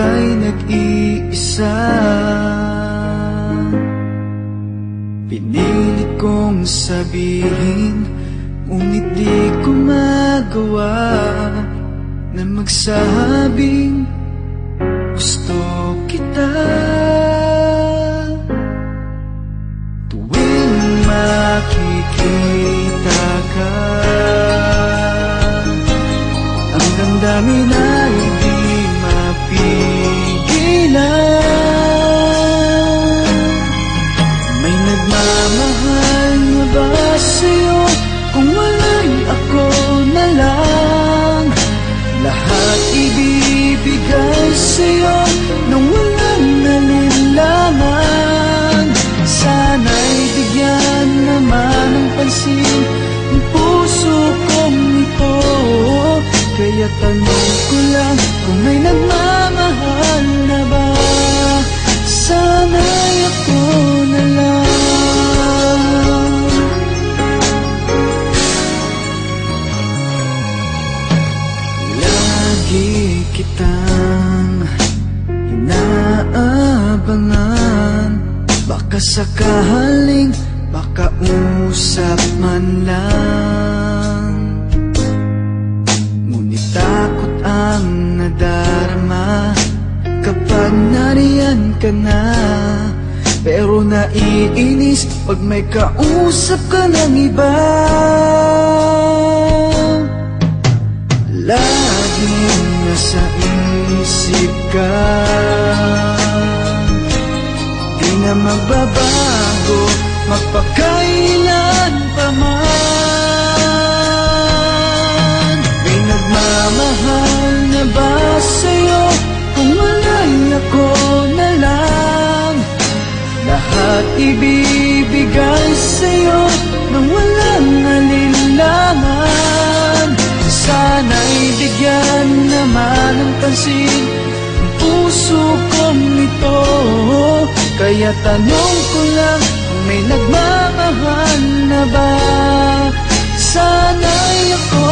ika'y nag-iisa. Pinilit kong sabihin, ngunit di ko magawa na magsabing gusto kita. Tuwing makikita ka, ang damdamin ay di mapigilan. May nagmamahal na ba sa'yo? Kung wala'y ako na lang, lahat ibibigay sa'yo nang walang nalinlangan. Sana'y bigyan naman ng pansin ang puso kong ito. Kaya tanong ko lang kung may nagmamahal na ba. Sana'y ako na lang. Lagi kitang inaabangan, baka sakaling makausap man lang. Ngunit takot ang nadarama kapag nariyan ka na. Pero naiinis pag may kausap ka ng iba. Laging nasa isip ka, di na magbabago magpakailan pa man. May nagmamahal na ba sa'yo? Kung wala'y ako na lang, lahat ibibigay sa'yo nang walang alinlangan. Sana'y bigyan naman ng pansin ang puso kong ito. Kaya tanong ko lang kung may nagmamahal na ba. Sana'y ako